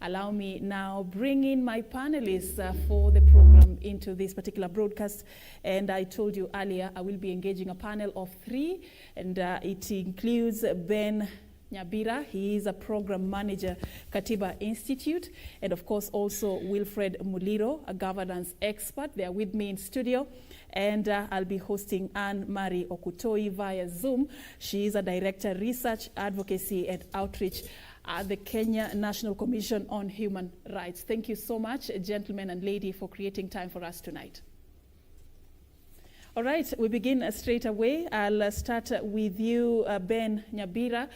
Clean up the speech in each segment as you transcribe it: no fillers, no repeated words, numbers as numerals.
allow me now bring in my panelists for the program into this particular broadcast. And I told you earlier, I will be engaging a panel of 3, and it includes Ben Nyabira. He is a program manager, Katiba Institute, and of course also Wilfred Muliro, a governance expert. They are with me in studio. And I'll be hosting Anne-Marie Okutoyi via Zoom. She is a director, research, advocacy, and outreach at the Kenya National Commission on Human Rights. Thank you so much, gentlemen and lady, for creating time for us tonight. All right, we begin straight away. I'll start with you, Ben Nyabira.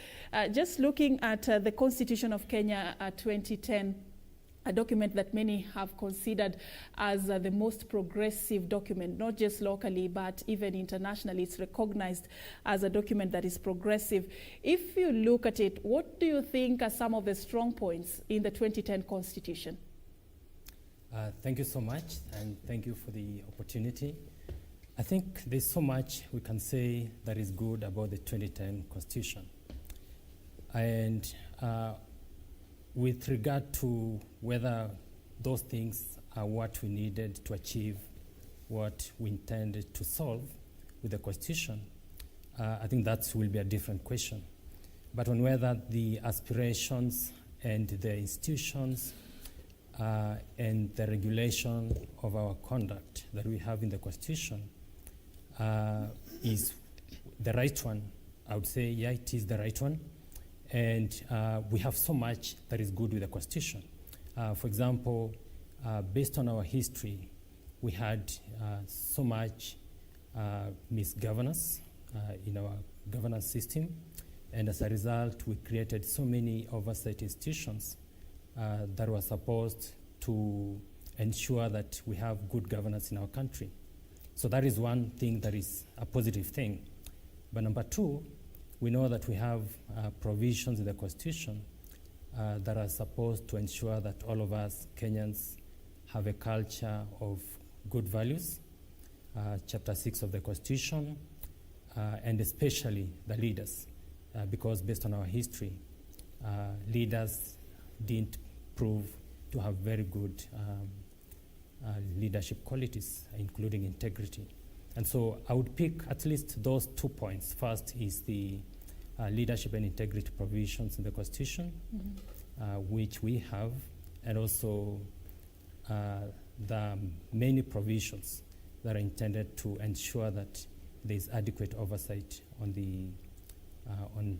Just looking at the Constitution of Kenya 2010, a document that many have considered as the most progressive document, not just locally, but even internationally. It's recognized as a document that is progressive. If you look at it, what do you think are some of the strong points in the 2010 Constitution? Thank you so much, and thank you for the opportunity. I think there's so much we can say that is good about the 2010 Constitution. And with regard to whether those things are what we needed to achieve what we intended to solve with the Constitution, I think that will be a different question. But on whether the aspirations and the institutions and the regulation of our conduct that we have in the Constitution is the right one, I would say, yeah, it is the right one. And we have so much that is good with the Constitution. For example, based on our history, we had so much misgovernance in our governance system. And as a result, we created so many oversight institutions that were supposed to ensure that we have good governance in our country. So that is one thing that is a positive thing. But number 2, we know that we have provisions in the Constitution that are supposed to ensure that all of us Kenyans have a culture of good values. Chapter 6 of the Constitution, and especially the leaders, because based on our history, leaders didn't prove to have very good leadership qualities, including integrity. And so I would pick at least those 2 points. First is the leadership and integrity provisions in the Constitution, which we have, and also the many provisions that are intended to ensure that there is adequate oversight on the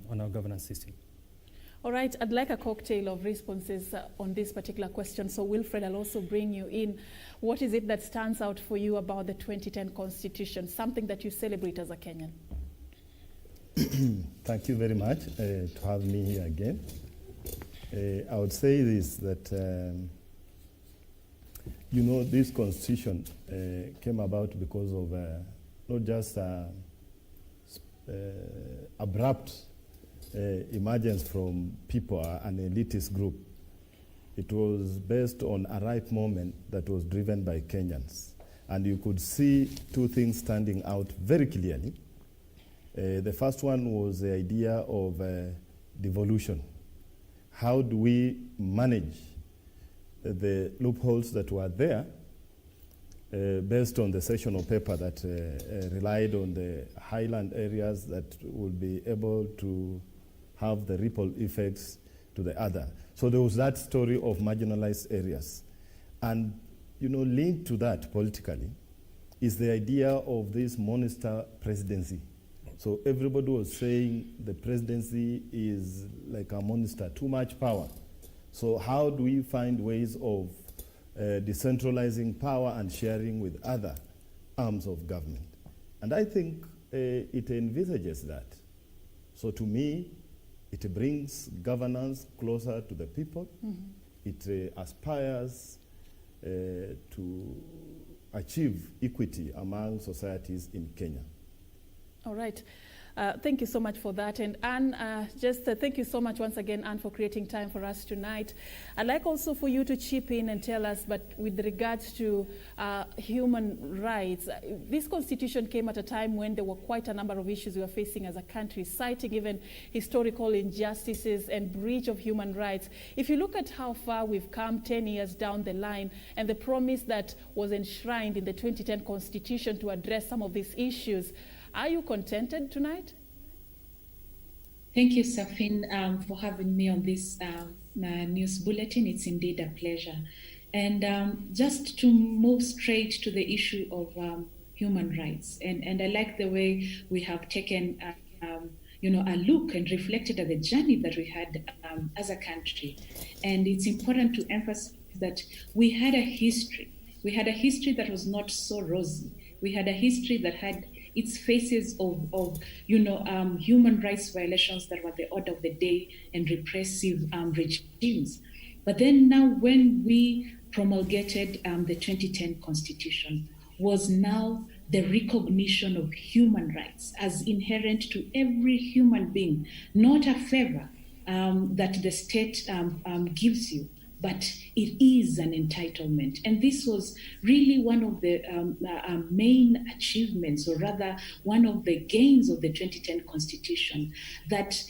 on our governance system. All right, I'd like a cocktail of responses on this particular question. So Wilfred, I'll also bring you in. What is it that stands out for you about the 2010 Constitution, something that you celebrate as a Kenyan? Thank you very much to have me here again. I would say this, that, this Constitution came about because of not just abrupt emergence from people, an elitist group. It was based on a ripe moment that was driven by Kenyans. And you could see 2 things standing out very clearly. The first one was the idea of devolution. How do we manage the loopholes that were there based on the sessional paper that relied on the highland areas that would be able to have the ripple effects to the other. So there was that story of marginalized areas. And, linked to that politically is the idea of this monster presidency. So everybody was saying the presidency is like a monster, too much power. So how do we find ways of decentralizing power and sharing with other arms of government? And I think it envisages that. So to me, it brings governance closer to the people. It aspires to achieve equity among societies in Kenya. All right. Thank you so much for that. And Anne, thank you so much once again, Anne, for creating time for us tonight. I'd like also for you to chip in and tell us, but with regards to human rights, this constitution came at a time when there were quite a number of issues we were facing as a country, citing even historical injustices and breach of human rights. If you look at how far we've come 10 years down the line and the promise that was enshrined in the 2010 constitution to address some of these issues, are you contented tonight? Thank you, Serfine, for having me on this news bulletin. It's indeed a pleasure. And just to move straight to the issue of human rights, and I like the way we have taken a look and reflected at the journey that we had as a country. And it's important to emphasize that we had a history. We had a history that was not so rosy. We had a history that had its faces of human rights violations that were the order of the day and repressive regimes. But then now when we promulgated the 2010 Constitution was now the recognition of human rights as inherent to every human being, not a favor that the state gives you, but it is an entitlement. And this was really one of the main achievements, or rather one of the gains of the 2010 Constitution, that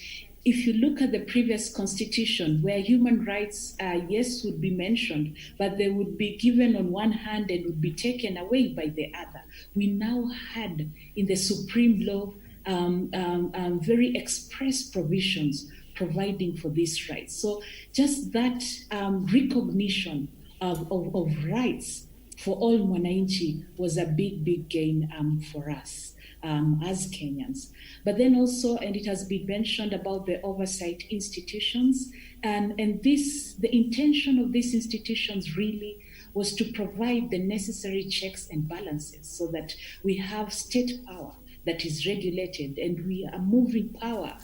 if you look at the previous constitution, where human rights, yes, would be mentioned, but they would be given on one hand and would be taken away by the other. We now had in the supreme law very express provisions providing for these rights. So just that recognition of rights for all Mwananchi was a big gain for us as Kenyans. But then also, and it has been mentioned about the oversight institutions, and this, the intention of these institutions really was to provide the necessary checks and balances so that we have state power that is regulated, and we are moving power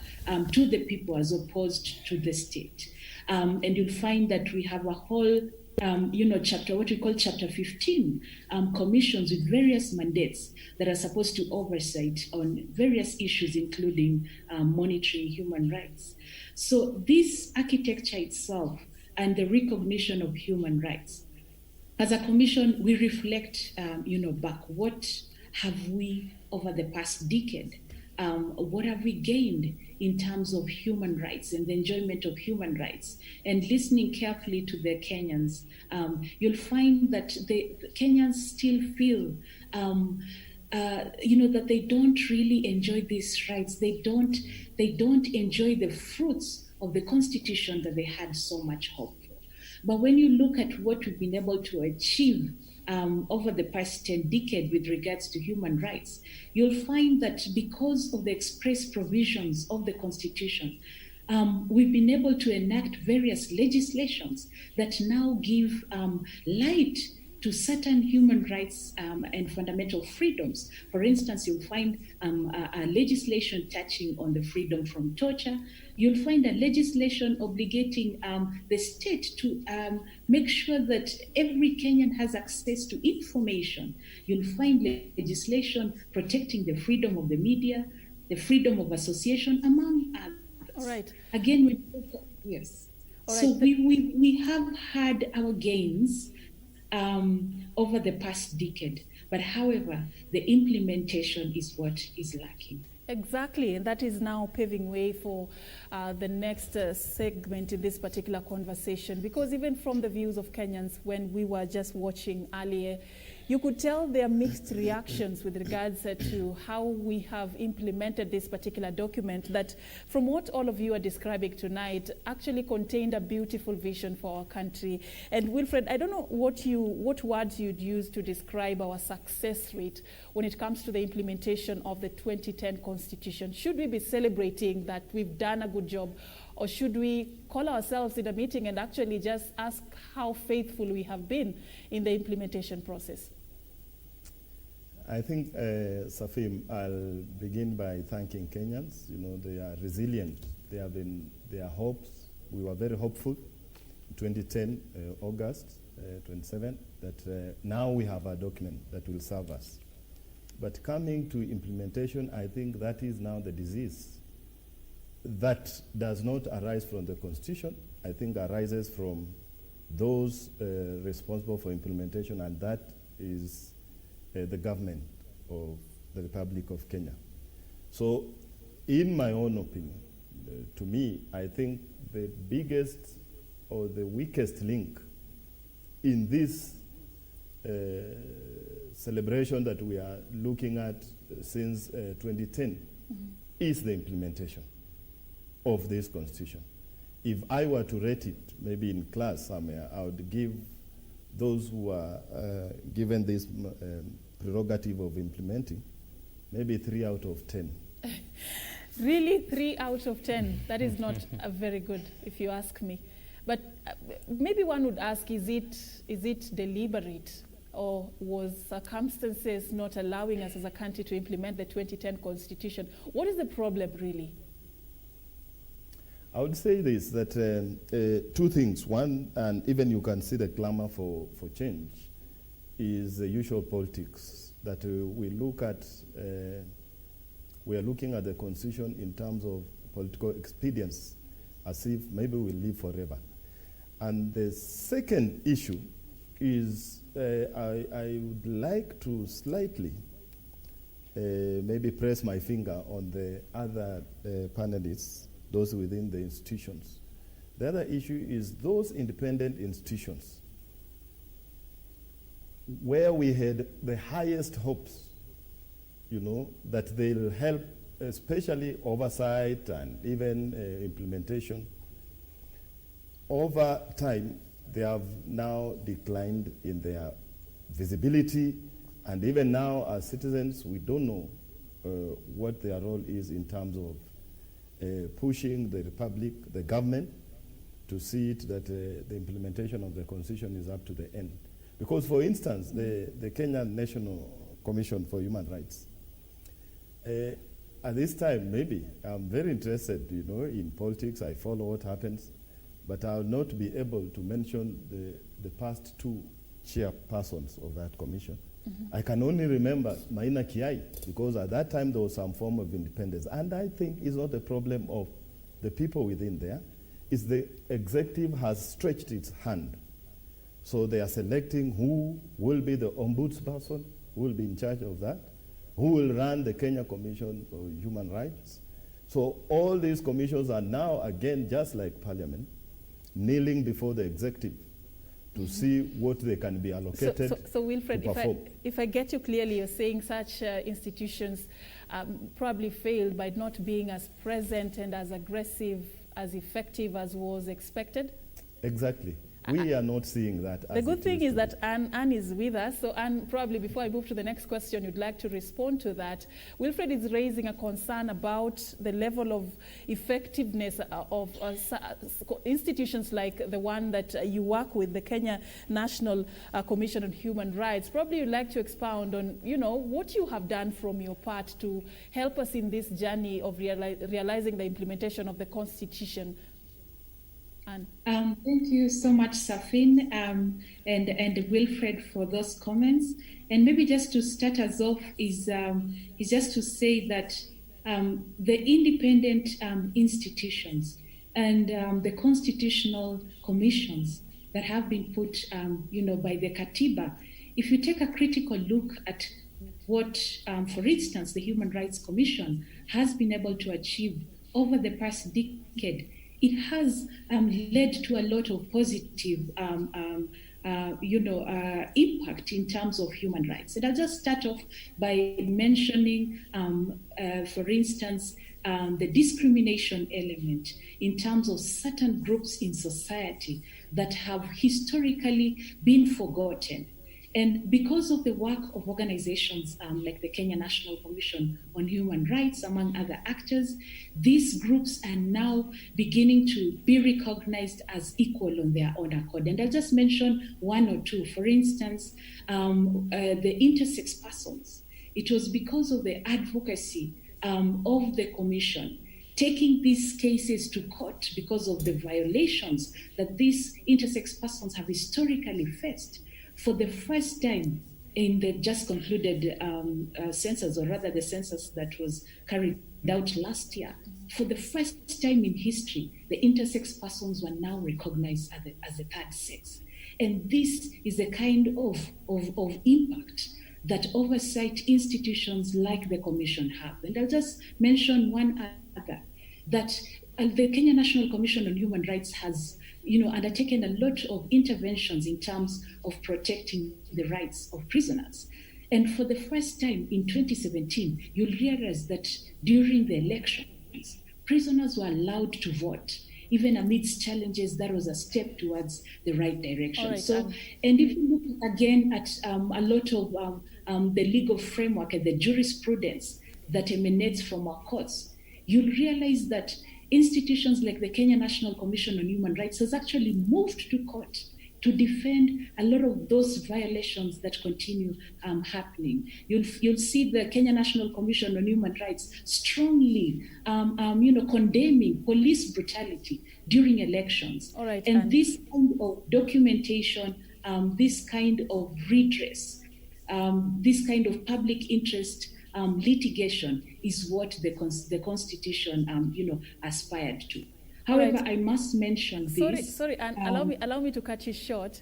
to the people as opposed to the state. And you'll find that we have a whole, chapter, what we call Chapter 15, commissions with various mandates that are supposed to oversight on various issues, including monitoring human rights. So this architecture itself and the recognition of human rights, as a commission, we reflect, back, what have we over the past decade? What have we gained in terms of human rights and the enjoyment of human rights? And listening carefully to the Kenyans, you'll find that the Kenyans still feel, that they don't really enjoy these rights. They don't enjoy the fruits of the Constitution that they had so much hope for. But when you look at what we've been able to achieve over the past 10 decades with regards to human rights, you'll find that because of the express provisions of the Constitution, we've been able to enact various legislations that now give light to certain human rights and fundamental freedoms. For instance, you'll find a legislation touching on the freedom from torture. You'll find a legislation obligating the state to make sure that every Kenyan has access to information. You'll find legislation protecting the freedom of the media, the freedom of association, among others. All right. Again, yes. All right. So we have had our gains over the past decade, but however, the implementation is what is lacking. Exactly, and that is now paving way for the next segment in this particular conversation, because even from the views of Kenyans, when we were just watching earlier, you could tell there are mixed reactions with regards to how we have implemented this particular document that, from what all of you are describing tonight, actually contained a beautiful vision for our country. And Wilfred, I don't know what words you'd use to describe our success rate when it comes to the implementation of the 2010 Constitution. Should we be celebrating that we've done a good job, or should we call ourselves in a meeting and actually just ask how faithful we have been in the implementation process? I think, Safim, I'll begin by thanking Kenyans. They are resilient. They have been their hopes. We were very hopeful in 2010, August 27, that now we have a document that will serve us. But coming to implementation, I think that is now the disease. That does not arise from the Constitution, I think arises from those responsible for implementation, and that is the government of the Republic of Kenya. So, in my own opinion, to me, I think the biggest or the weakest link in this celebration that we are looking at since 2010 is the implementation of this constitution. If I were to rate it, maybe in class somewhere, I would give those who are given this prerogative of implementing, maybe 3 out of 10. Really, 3 out of 10? That is not very good, if you ask me. But maybe one would ask, is it deliberate, or was circumstances not allowing us as a country to implement the 2010 Constitution? What is the problem, really? I would say this, that two things. One, and even you can see the clamor for change, is the usual politics that we look at. We are looking at the Constitution in terms of political expedience, as if maybe we'll live forever. And the second issue is I would like to slightly maybe press my finger on the other panelists, those within the institutions. The other issue is those independent institutions where we had the highest hopes, you know, that they'll help, especially oversight and even implementation. Over time, they have now declined in their visibility, and even now as citizens, we don't know what their role is in terms of pushing the Republic, the government, to see it that the implementation of the Constitution is up to the end. Because, for instance, the Kenyan National Commission for Human Rights, at this time, maybe, I'm very interested, you know, in politics, I follow what happens, but I will not be able to mention the past 2 chairpersons of that commission. I can only remember Maina Kiai, because at that time there was some form of independence. And I think it's not a problem of the people within there, it's the executive has stretched its hand. So they are selecting who will be the ombudsperson, who will be in charge of that, who will run the Kenya Commission for Human Rights. So all these commissions are now, again, just like Parliament, kneeling before the executive to see what they can be allocated. So Wilfred, to perform. if I get you clearly, you're saying such institutions probably failed by not being as present and as aggressive, as effective as was expected? Exactly. We are not seeing that. The good thing is that Anne is with us. So Anne, probably before I move to the next question, you'd like to respond to that. Wilfred is raising a concern about the level of effectiveness of institutions like the one that you work with, the Kenya National Commission on Human Rights. Probably you'd like to expound on, you know, what you have done from your part to help us in this journey of realizing the implementation of the Constitution. Thank you so much, Serfine, and Wilfred, for those comments. And maybe just to start us off is just to say that the independent institutions and the constitutional commissions that have been put, by the Katiba, if you take a critical look at what, for instance, the Human Rights Commission has been able to achieve over the past decade, it has led to a lot of positive, impact in terms of human rights. And I'll just start off by mentioning, for instance, the discrimination element in terms of certain groups in society that have historically been forgotten. And because of the work of organizations like the Kenya National Commission on Human Rights, among other actors, these groups are now beginning to be recognized as equal on their own accord. And I'll just mention one or two. For instance, the intersex persons. It was because of the advocacy of the Commission taking these cases to court because of the violations that these intersex persons have historically faced. For the first time, in the just concluded census, or rather the census that was carried out last year, for the first time in history, the intersex persons were now recognized as a third sex. And this is the kind of impact that oversight institutions like the Commission have. And I'll just mention one other, that the Kenya National Commission on Human Rights has undertaken a lot of interventions in terms of protecting the rights of prisoners. And for the first time in 2017, you'll realize that during the elections, prisoners were allowed to vote. Even amidst challenges, that was a step towards the right direction. Right, and if you look again at a lot of the legal framework and the jurisprudence that emanates from our courts, you'll realize that institutions like the Kenya National Commission on Human Rights has actually moved to court to defend a lot of those violations that continue happening. You'll see the Kenya National Commission on Human Rights strongly condemning police brutality during elections. All right, and this kind of documentation, this kind of redress, this kind of public interest litigation is what the Constitution aspired to. However, right. I must mention this. Sorry, and allow me to cut you short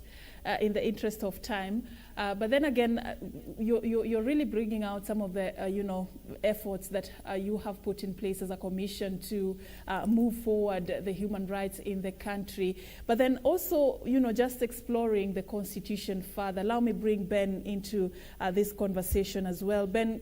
in the interest of time. But then again, you're really bringing out some of the efforts that you have put in place as a commission to move forward the human rights in the country. But then also, just exploring the Constitution further. Allow me bring Ben into this conversation as well. Ben,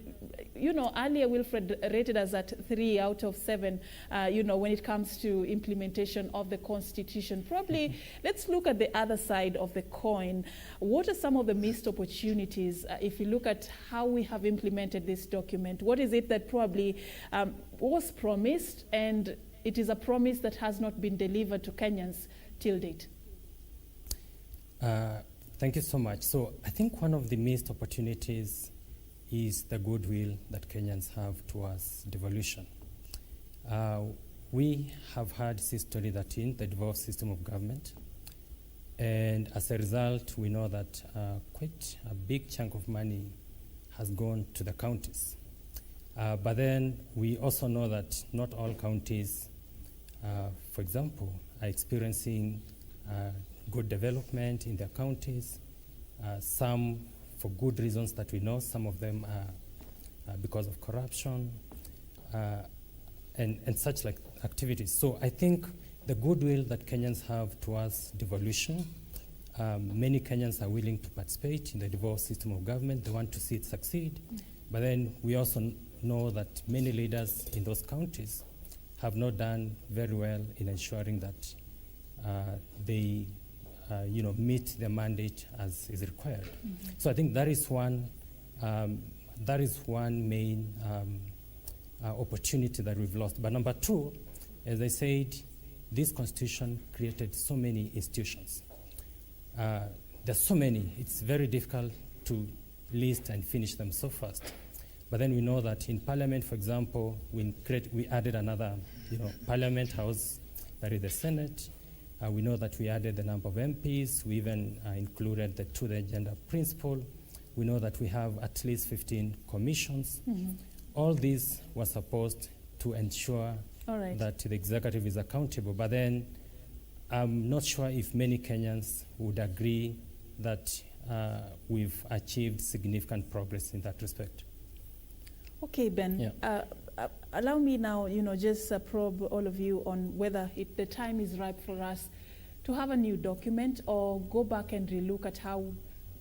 earlier Wilfred rated us at 3 out of 7. When it comes to implementation of the Constitution. Probably, let's look at the other side of the coin. What are some of the missed opportunities if you look at how we have implemented this document? What is it that probably was promised and it is a promise that has not been delivered to Kenyans till date? Thank you so much. So I think one of the missed opportunities is the goodwill that Kenyans have towards devolution. We have had since 2013 the devolved system of government. And as a result, we know that quite a big chunk of money has gone to the counties. But then we also know that not all counties, for example, are experiencing good development in their counties. Some for good reasons that we know, some of them are because of corruption and such like activities. So I think the goodwill that Kenyans have towards devolution, many Kenyans are willing to participate in the devolved system of government. They want to see it succeed. But then we also know that many leaders in those counties have not done very well in ensuring that they meet their mandate as is required. Mm-hmm. So I think that is one main opportunity that we've lost. But number two, as I said, this Constitution created so many institutions. There's so many. It's very difficult to list and finish them so fast. But then we know that in Parliament, for example, we added another, Parliament House, that is the Senate. We know that we added the number of MPs. We even included the gender principle. We know that we have at least 15 commissions. Mm-hmm. All these were supposed to ensure that the executive is accountable. But then I'm not sure if many Kenyans would agree that we've achieved significant progress in that respect. Okay, Ben. Yeah. Allow me now, just probe all of you on whether the time is ripe for us to have a new document or go back and relook at how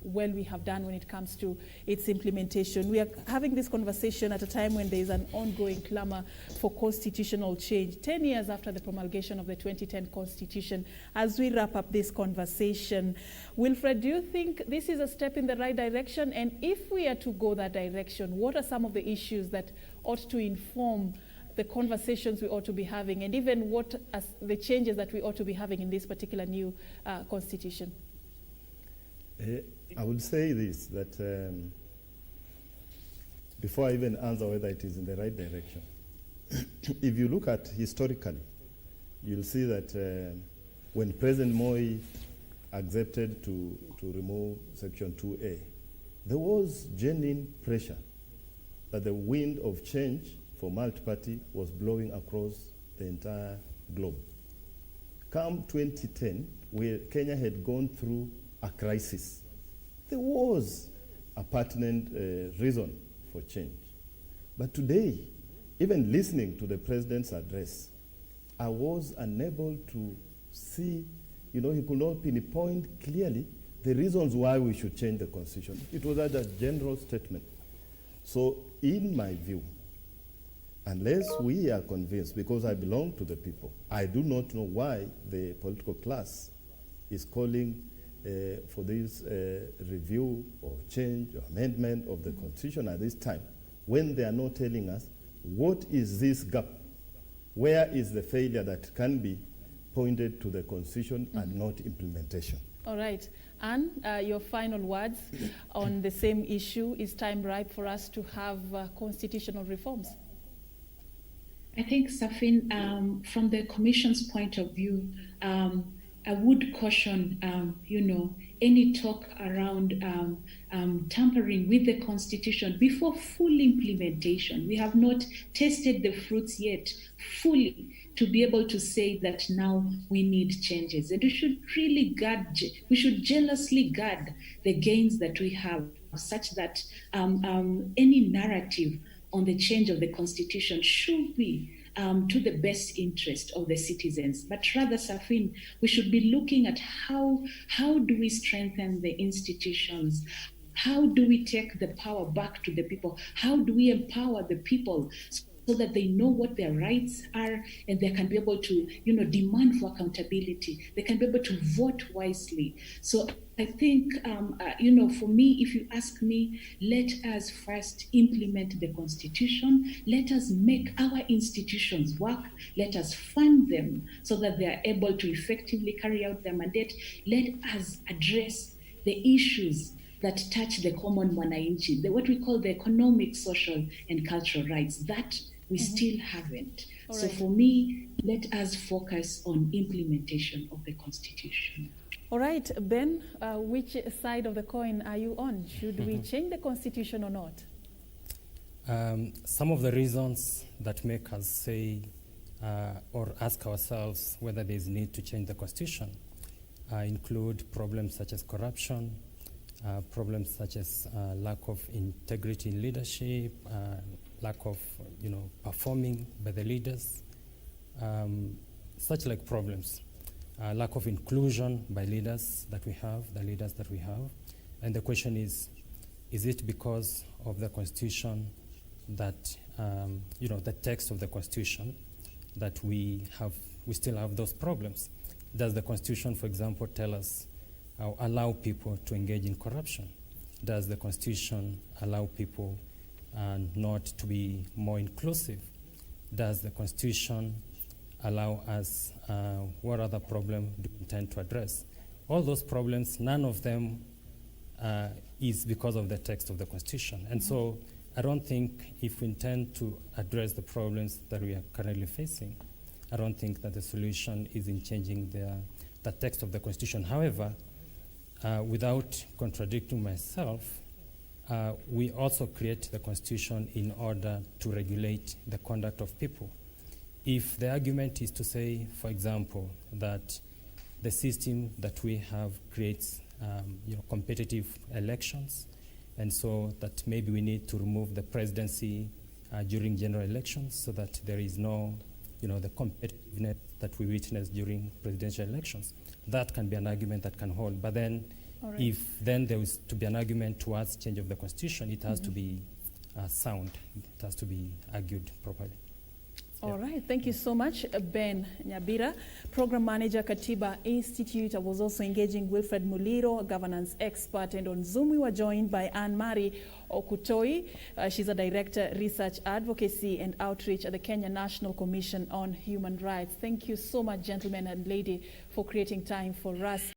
well we have done when it comes to its implementation. We are having this conversation at a time when there is an ongoing clamor for constitutional change, 10 years after the promulgation of the 2010 Constitution. As we wrap up this conversation, Wilfred, do you think this is a step in the right direction? And if we are to go that direction, what are some of the issues that ought to inform the conversations we ought to be having, and even what are the changes that we ought to be having in this particular new Constitution? I would say this, that before I even answer whether it is in the right direction, if you look at historically, you'll see that when President Moi accepted to remove Section 2A, there was genuine pressure that the wind of change for multi-party was blowing across the entire globe. Come 2010, where Kenya had gone through a crisis, there was a pertinent reason for change. But today, even listening to the president's address, I was unable to see, he could not pinpoint clearly the reasons why we should change the constitution. It was a general statement. So in my view, unless we are convinced, because I belong to the people, I do not know why the political class is calling for this review or change or amendment of the constitution at this time, when they are not telling us what is this gap, where is the failure that can be pointed to the constitution and not implementation. All right. Anne, your final words on the same issue. Is time ripe for us to have constitutional reforms? I think, Serfine, from the Commission's point of view, I would caution, any talk around tampering with the Constitution before full implementation. We have not tasted the fruits yet fully to be able to say that now we need changes. And we should really we should jealously guard the gains that we have, such that any narrative on the change of the Constitution should be to the best interest of the citizens. But rather, Serfine, we should be looking at how do we strengthen the institutions? How do we take the power back to the people? How do we empower the people so that they know what their rights are and they can be able to, demand for accountability. They can be able to vote wisely. So I think, for me, if you ask me, let us first implement the Constitution. Let us make our institutions work. Let us fund them so that they are able to effectively carry out their mandate. Let us address the issues that touch the common mwananchi, what we call the economic, social, and cultural rights. That we still haven't. All so right. for me, let us focus on implementation of the Constitution. All right, Ben, which side of the coin are you on? Should we change the Constitution or not? Some of the reasons that make us say or ask ourselves whether there is need to change the Constitution include problems such as corruption, problems such as lack of integrity in leadership, lack of performing by the leaders, such like problems, lack of inclusion by leaders that we have, and the question is it because of the Constitution that the text of the Constitution that we still have those problems? Does the Constitution, for example, tell us allow people to engage in corruption? Does the Constitution allow people not to be more inclusive? Does the Constitution allow us, what other problem do we intend to address? All those problems, none of them is because of the text of the Constitution. And so I don't think if we intend to address the problems that we are currently facing, I don't think that the solution is in changing the text of the Constitution. However, without contradicting myself, we also create the Constitution in order to regulate the conduct of people. If the argument is to say, for example, that the system that we have creates competitive elections, and so that maybe we need to remove the presidency during general elections so that there is no, the competitiveness that we witness during presidential elections, that can be an argument that can hold. But then Right. if then there is to be an argument towards change of the Constitution, it has to be sound. It has to be argued properly. All right, thank you so much, Ben Nyabira, Program Manager, Katiba Institute. I was also engaging Wilfred Muliro, a governance expert, and on Zoom we were joined by Anne-Marie Okutoyi. She's a Director, Research Advocacy and Outreach at the Kenya National Commission on Human Rights. Thank you so much, gentlemen and lady, for creating time for us.